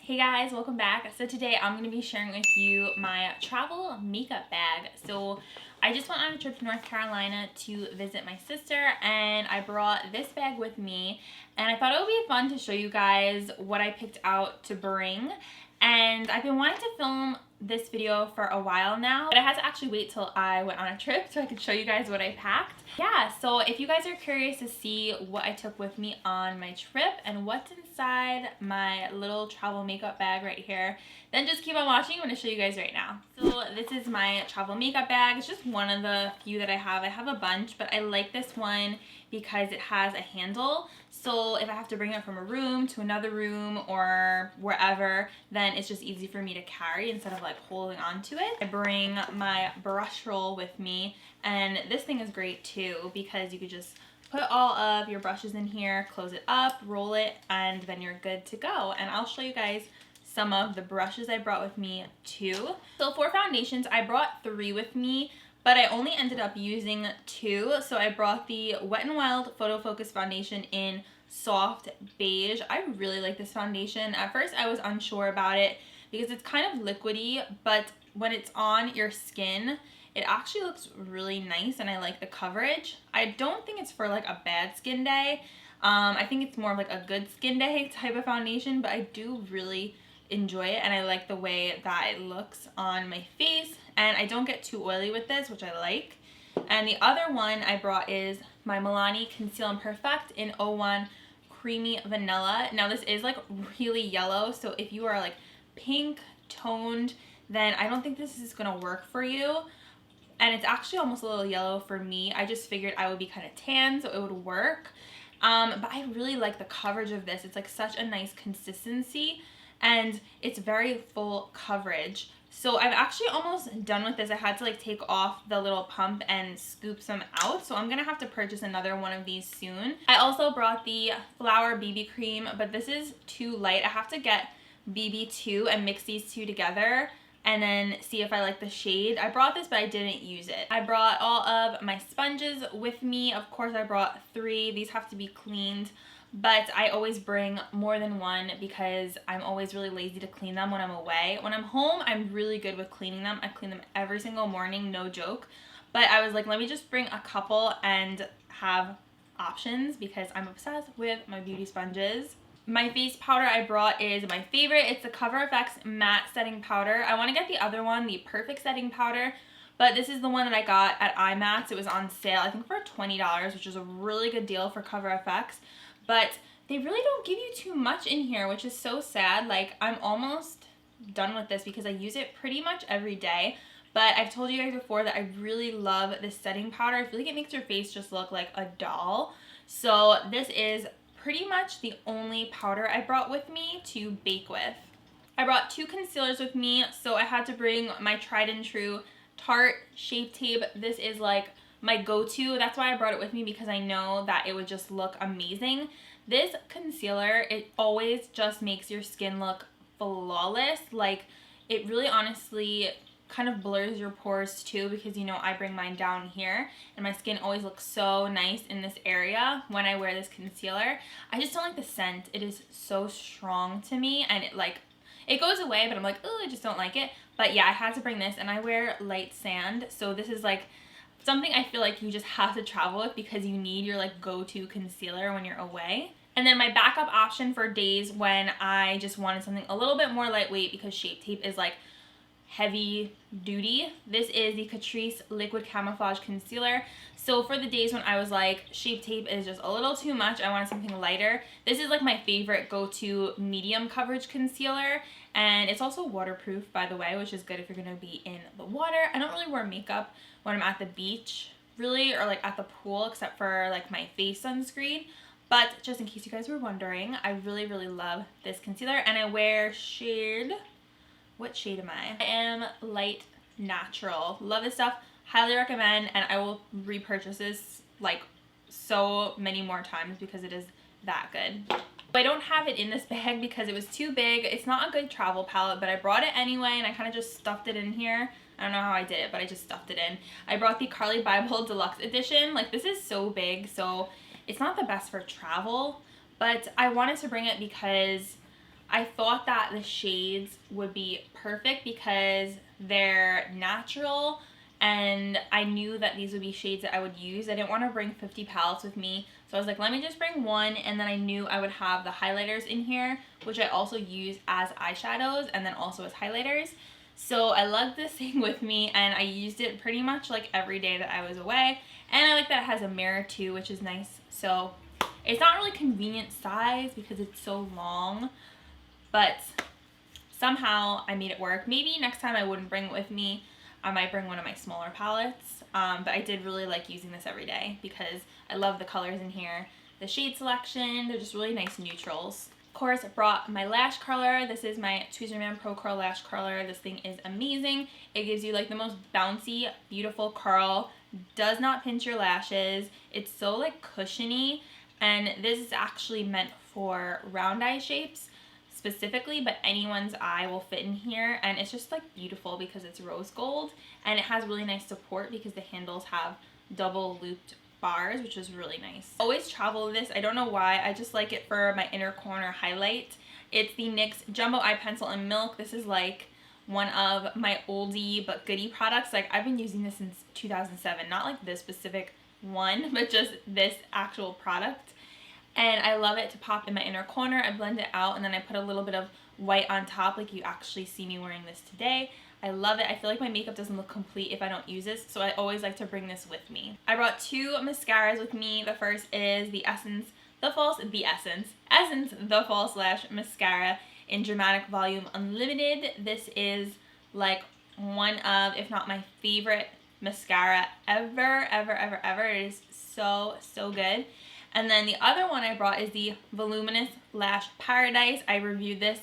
Hey guys, welcome back. So today I'm going to be sharing with you my travel makeup bag. So I just went on a trip to North Carolina to visit my sister and I brought this bag with me, and I thought it would be fun to show you guys what I picked out to bring. And I've been wanting to film this video for a while now, but I had to actually wait till I went on a trip so I could show you guys what I packed. Yeah, so if you guys are curious to see what I took with me on my trip and what's inside my little travel makeup bag right here, then just keep on watching. I'm going to show you guys right now. So this is my travel makeup bag. It's just one of the few that I have. I have a bunch, but I like this one because it has a handle. So if I have to bring it from a room to another room or wherever, then it's just easy for me to carry instead of like holding on to it. I bring my brush roll with me, and this thing is great too because you could just put all of your brushes in here, close it up, roll it, and then you're good to go. And I'll show you guys some of the brushes I brought with me too. So for foundations, I brought 3 with me, but I only ended up using 2. So I brought the Wet n Wild Photo Focus Foundation in Soft Beige. I really like this foundation. At first I was unsure about it because it's kind of liquidy, but when it's on your skin, it actually looks really nice and I like the coverage. I don't think it's for like a bad skin day. I think it's more of like a good skin day type of foundation, but I do really enjoy it and I like the way that it looks on my face, and I don't get too oily with this, which I like. And the other one I brought is my Milani Conceal and Perfect in 01 Creamy Vanilla. Now this is like really yellow, so if you are like pink toned, then I don't think this is gonna work for you. And it's actually almost a little yellow for me. I just figured I would be kind of tan, so it would work. But I really like the coverage of this. It's like such a nice consistency and it's very full coverage. So I'm actually almost done with this. I had to like take off the little pump and scoop some out. So I'm gonna have to purchase another one of these soon. I also brought the Flower BB cream, but this is too light. I have to get BB2 and mix these two together and then see if I like the shade. I brought this, but I didn't use it. I brought all of my sponges with me. Of course, I brought 3. These have to be cleaned, but I always bring more than one because I'm always really lazy to clean them when I'm away. When I'm home, I'm really good with cleaning them. I clean them every single morning, no joke. But I was like, let me just bring a couple and have options because I'm obsessed with my beauty sponges. My face powder I brought is my favorite. It's the Cover FX Matte Setting Powder. I want to get the other one, the Perfect Setting Powder, but this is the one that I got at IMAX. It was on sale, I think for $20, which is a really good deal for Cover FX. But they really don't give you too much in here, which is so sad. Like, I'm almost done with this because I use it pretty much every day. But I've told you guys before that I really love this setting powder. I feel like it makes your face just look like a doll. So this is pretty much the only powder I brought with me to bake with. I brought 2 concealers with me, so I had to bring my tried and true Tarte Shape Tape. This is like my go-to. That's why I brought it with me, because I know that it would just look amazing. This concealer, it always just makes your skin look flawless. Like, it really honestly kind of blurs your pores too, because you know I bring mine down here and my skin always looks so nice in this area when I wear this concealer. I just don't like the scent. It is so strong to me and it goes away, but I'm like, oh, I just don't like it. But yeah, I had to bring this, and I wear light sand, so this is like something I feel like you just have to travel with because you need your like go-to concealer when you're away. And then my backup option for days when I just wanted something a little bit more lightweight, because Shape Tape is like heavy duty, this is the Catrice Liquid Camouflage Concealer. So for the days when I was like, Shape Tape is just a little too much, I wanted something lighter, this is like my favorite go-to medium coverage concealer. And it's also waterproof, by the way, which is good if you're gonna be in the water. I don't really wear makeup when I'm at the beach really, or like at the pool, except for like my face sunscreen. But just in case you guys were wondering, I really love this concealer, and I wear shade, what shade am I? I am light natural. Love this stuff, highly recommend, and I will repurchase this like so many more times because it is that good. I don't have it in this bag because it was too big. It's not a good travel palette, but I brought it anyway, and I kind of just stuffed it in here. I don't know how I did it, but I just stuffed it in. I brought the Carly Bible Deluxe Edition. Like, this is so big, so it's not the best for travel, but I wanted to bring it because I thought that the shades would be perfect because they're natural, and I knew that these would be shades that I would use. I didn't want to bring 50 palettes with me, so I was like, let me just bring one, and then I knew I would have the highlighters in here, which I also use as eyeshadows and then also as highlighters. So I lugged this thing with me, and I used it pretty much like every day that I was away. And I like that it has a mirror too, which is nice. So it's not really convenient size because it's so long, but somehow I made it work. Maybe next time I wouldn't bring it with me. I might bring one of my smaller palettes, but I did really like using this every day because I love the colors in here. The shade selection, they're just really nice neutrals. Of course, I brought my lash curler. This is my Tweezerman Pro Curl Lash Curler. This thing is amazing. It gives you like the most bouncy, beautiful curl. Does not pinch your lashes. It's so like cushiony, and this is actually meant for round eye shapes specifically, but anyone's eye will fit in here, and it's just like beautiful because it's rose gold, and it has really nice support because the handles have double looped bars, which is really nice. Always travel with this. I don't know why. I just like it for my inner corner highlight. It's the NYX Jumbo Eye Pencil in Milk. This is like one of my oldie but goodie products. Like, I've been using this since 2007. Not like this specific one, but just this actual product. And I love it to pop in my inner corner. I blend it out, and then I put a little bit of white on top, like you actually see me wearing this today. I love it. I feel like my makeup doesn't look complete if I don't use this, so I always like to bring this with me. I brought two mascaras with me. The first is the Essence The False Lash Mascara in Dramatic Volume Unlimited. This is like one of, if not my favorite mascara ever. It is so good. And then the other one I brought is the Voluminous Lash Paradise. I reviewed this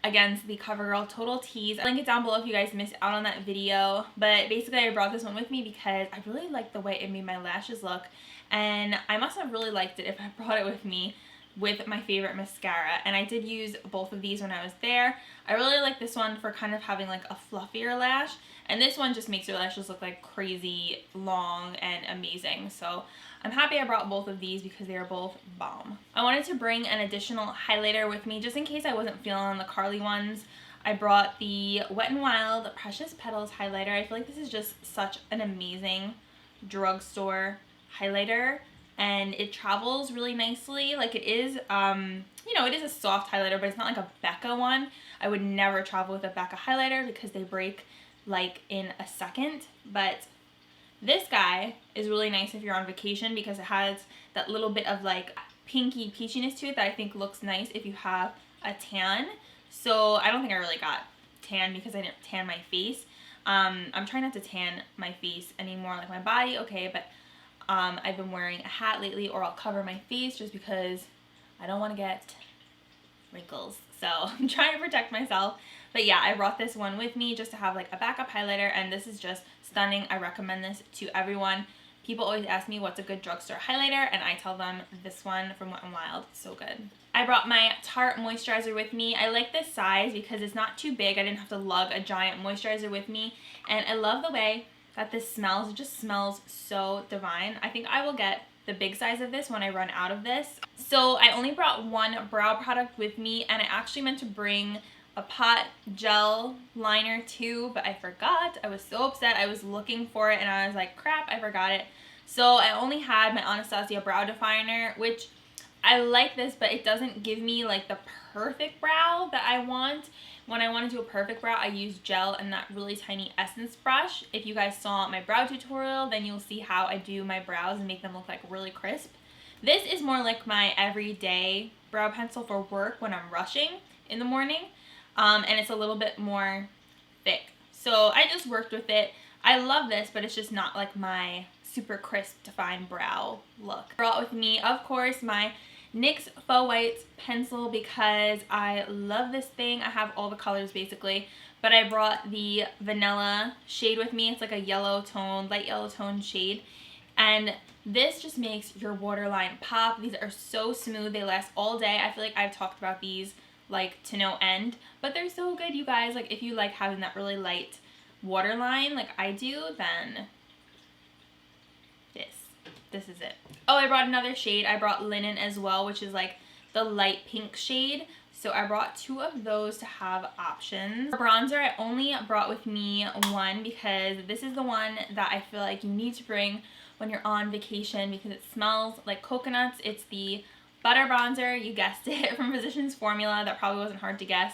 against the CoverGirl Total Tease. I'll link it down below if you guys missed out on that video. But basically I brought this one with me because I really liked the way it made my lashes look. And I must have really liked it if I brought it with me with my favorite mascara. And I did use both of these when I was there. I really like this one for kind of having like a fluffier lash. And this one just makes your lashes look like crazy long and amazing. So I'm happy I brought both of these because they are both bomb. I wanted to bring an additional highlighter with me just in case I wasn't feeling the Carly ones. I brought the Wet n Wild Precious Petals highlighter. I feel like this is just such an amazing drugstore highlighter, and it travels really nicely. Like, it is, you know, it is a soft highlighter, but it's not like a Becca one. I would never travel with a Becca highlighter because they break like in a second, but this guy is really nice if you're on vacation because it has that little bit of like pinky peachiness to it that I think looks nice if you have a tan. So I don't think I really got tan because I didn't tan my face. I'm trying not to tan my face anymore, like my body, okay, but I've been wearing a hat lately, or I'll cover my face just because I don't want to get wrinkles. So I'm trying to protect myself. But yeah, I brought this one with me just to have like a backup highlighter, and this is just stunning. I recommend this to everyone. People always ask me what's a good drugstore highlighter, and I tell them this one from Wet n Wild. So good. I brought my Tarte moisturizer with me. I like this size because it's not too big. I didn't have to lug a giant moisturizer with me, and I love the way that this smells. It just smells so divine. I think I will get the big size of this when I run out of this. So I only brought one brow product with me, and I actually meant to bring a pot gel liner too, but I forgot. I was so upset. I was looking for it and I was like, crap, I forgot it. So I only had my Anastasia brow definer, which I like this, but it doesn't give me like the perfect brow that I want. When I want to do a perfect brow, I use gel and that really tiny essence brush. If you guys saw my brow tutorial, then you'll see how I do my brows and make them look like really crisp. This is more like my everyday brow pencil for work when I'm rushing in the morning. And it's a little bit more thick. So I just worked with it. I love this, but it's just not like my super crisp defined brow look. Brought with me, of course, my NYX Faux Whites pencil because I love this thing. I have all the colors basically, but I brought the vanilla shade with me. It's like a yellow tone, light yellow tone shade. And this just makes your waterline pop. These are so smooth. They last all day. I feel like I've talked about these like to no end, but they're so good, you guys. Like, if you like having that really light waterline like I do, then this is it. Oh, I brought another shade. I brought Linen as well, which is like the light pink shade. So I brought 2 of those to have options. For bronzer, I only brought with me 1 because this is the one that I feel like you need to bring when you're on vacation because it smells like coconuts. It's the Butter Bronzer, you guessed it, from Physicians Formula. That probably wasn't hard to guess.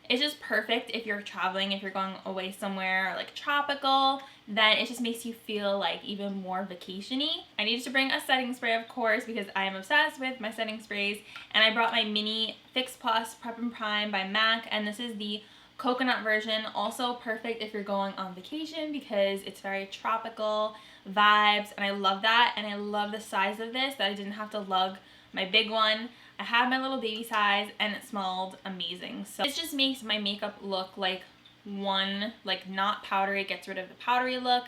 It's just perfect if you're traveling, if you're going away somewhere like tropical, then it just makes you feel like even more vacation-y. I needed to bring a setting spray, of course, because I am obsessed with my setting sprays, and I brought my mini Fix Plus Prep and Prime by MAC, and this is the coconut version. Also perfect if you're going on vacation because it's very tropical vibes, and I love that, and I love the size of this, that I didn't have to lug my big one. I had my little baby size and it smelled amazing. So this just makes my makeup look like one, like not powdery. It gets rid of the powdery look,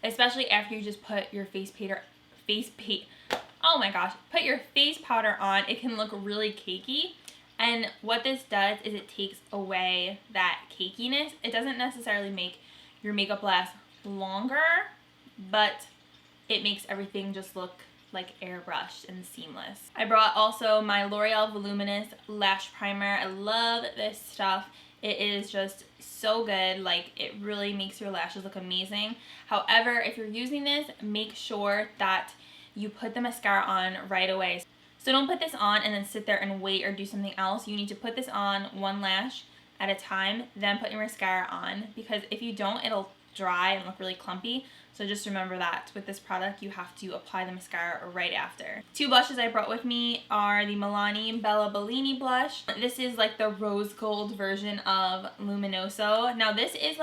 especially after you just put your put your face powder on. It can look really cakey. And what this does is it takes away that cakiness. It doesn't necessarily make your makeup last longer, but it makes everything just look like airbrushed and seamless. I brought also my L'Oreal Voluminous Lash Primer. I love this stuff. It is just so good. Like, it really makes your lashes look amazing. However, if you're using this, make sure that you put the mascara on right away. So don't put this on and then sit there and wait or do something else. You need to put this on one lash at a time, then put your mascara on, because if you don't, it'll dry and look really clumpy. So just remember that with this product, you have to apply the mascara right after. 2 blushes I brought with me are the Milani Bella Bellini blush. This is like the rose gold version of Luminoso. Now this is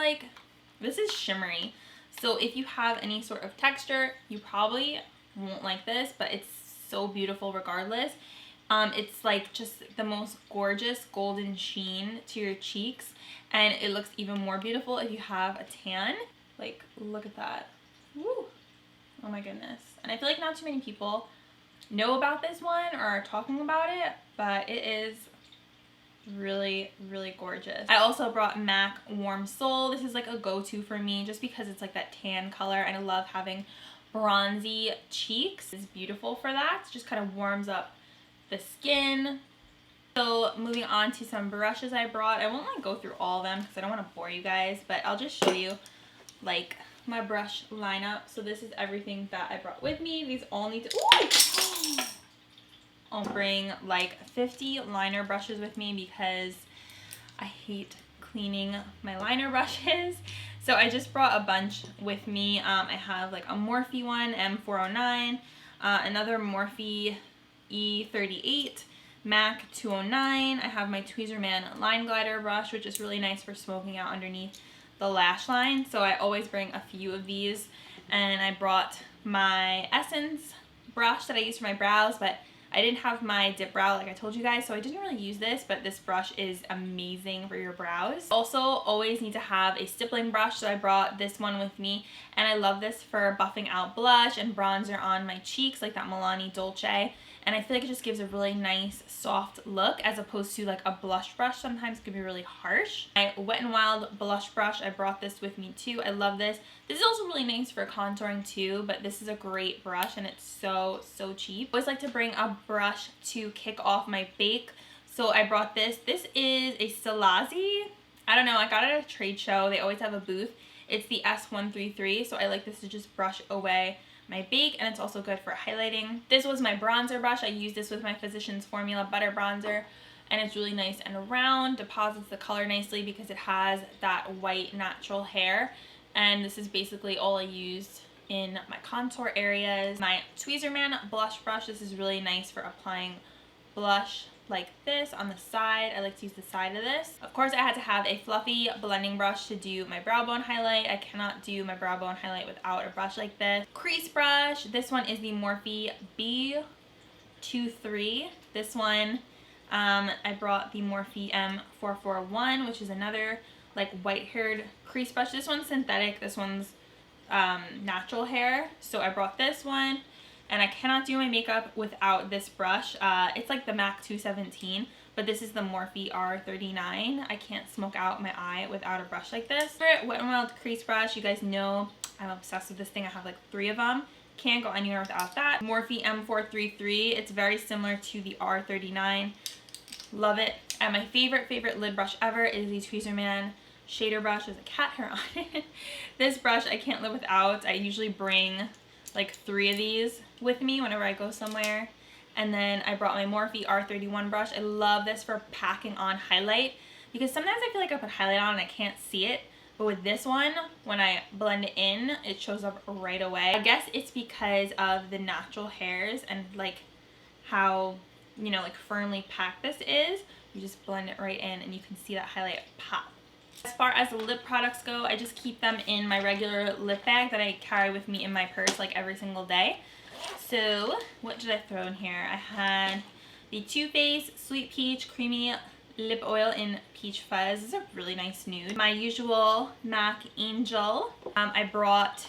shimmery. So if you have any sort of texture, you probably won't like this, but it's so beautiful regardless. It's like just the most gorgeous golden sheen to your cheeks, and it looks even more beautiful if you have a tan. Like, look at that. Woo. Oh my goodness. And I feel like not too many people know about this one or are talking about it, but it is really, really gorgeous. I also brought MAC Warm Soul. This is like a go-to for me just because it's like that tan color, and I love having bronzy cheeks. It's beautiful for that. It just kind of warms up the skin. So moving on to some brushes I brought. I won't like go through all of them because I don't want to bore you guys, but I'll just show you like my brush lineup. So this is everything that I brought with me. These all need to, ooh! I'll bring like 50 liner brushes with me because I hate cleaning my liner brushes. So I just brought a bunch with me. I have like a Morphe one, M409, another Morphe E38, MAC 209. I have my Tweezerman line glider brush, which is really nice for smoking out underneath the lash line. So I always bring a few of these. And I brought my Essence brush that I use for my brows, but I didn't have my dip brow like I told you guys, so I didn't really use this, but this brush is amazing for your brows. Also, always need to have a stippling brush, so I brought this one with me, and I love this for buffing out blush and bronzer on my cheeks, like that Milani Dolce. And I feel like it just gives a really nice soft look as opposed to like a blush brush sometimes can be really harsh. My Wet n Wild blush brush, I brought this with me too. I love this. This is also really nice for contouring too, but this is a great brush and it's so cheap. I always like to bring a brush to kick off my bake. So I brought this. This is a Stilazzi. I don't know, I got it at a trade show. They always have a booth. It's the S133, so I like this to just brush away my bake, and it's also good for highlighting. This was my bronzer brush. I used this with my Physicians Formula Butter Bronzer, and it's really nice and round, deposits the color nicely because it has that white natural hair, and this is basically all I used in my contour areas. My Tweezerman blush brush, this is really nice for applying blush like this on the side. I like to use the side of this. Of course, I had to have a fluffy blending brush to do my brow bone highlight. I cannot do my brow bone highlight without a brush like this. Crease brush. This one is the Morphe B23. This one, I brought the Morphe M441, which is another like white-haired crease brush. This one's synthetic. This one's natural hair. So I brought this one. And I cannot do my makeup without this brush. It's like the MAC 217, but this is the Morphe R39. I can't smoke out my eye without a brush like this. For Wet n Wild crease brush, you guys know I'm obsessed with this thing. I have like 3 of them. Can't go anywhere without that. Morphe M433. It's very similar to the R39. Love it. And my favorite lid brush ever is the Tweezerman shader brush. There's a cat hair on it. This brush I can't live without. I usually bring like 3 of these with me whenever I go somewhere. And then I brought my Morphe R31 brush. I love this for packing on highlight because sometimes I feel like I put highlight on and I can't see it. But with this one, when I blend it in, it shows up right away. I guess it's because of the natural hairs and like how, you know, like firmly packed this is. You just blend it right in and you can see that highlight pop. As far as the lip products go, I just keep them in my regular lip bag that I carry with me in my purse like every single day. So what did I throw in here? I had the Too Faced Sweet Peach Creamy Lip Oil in Peach Fuzz. This is a really nice nude. My usual MAC Angel. I brought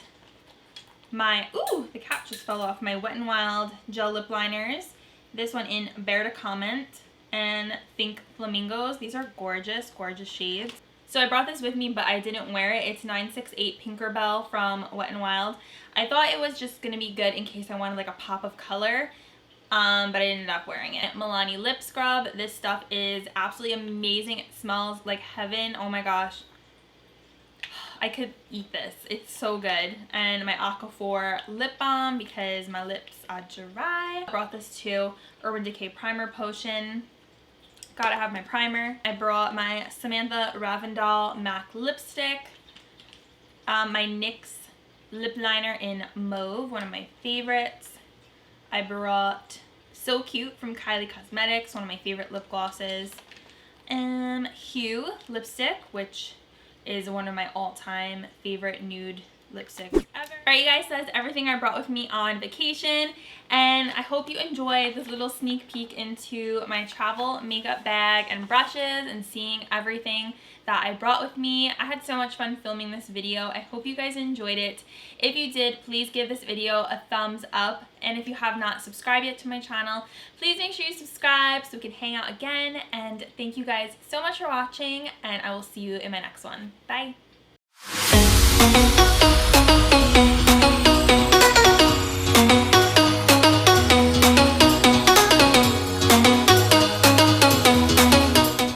my, ooh, the cap just fell off, my Wet n Wild gel lip liners. This one in Bear to Comment and Think Flamingos. These are gorgeous, gorgeous shades. So I brought this with me, but I didn't wear it. It's 968 Pinkerbell from Wet n Wild. I thought it was just gonna be good in case I wanted like a pop of color. But I ended up wearing it. Milani Lip Scrub. This stuff is absolutely amazing. It smells like heaven. Oh my gosh. I could eat this. It's so good. And my Aquaphor Lip Balm because my lips are dry. I brought this too. Urban Decay Primer Potion. Gotta have my primer. I brought my Samantha Ravindal MAC Lipstick. My NYX Lip Liner in Mauve, one of my favorites. I brought So Cute from Kylie Cosmetics, one of my favorite lip glosses. Hue lipstick, which is one of my all-time favorite nude lipsticks ever. Alright, you guys, that's everything I brought with me on vacation, and I hope you enjoyed this little sneak peek into my travel makeup bag and brushes and seeing everything that I brought with me. I had so much fun filming this video. I hope you guys enjoyed it. If you did, please give this video a thumbs up, and if you have not subscribed yet to my channel, please make sure you subscribe so we can hang out again. And thank you guys so much for watching, and I will see you in my next one. Bye!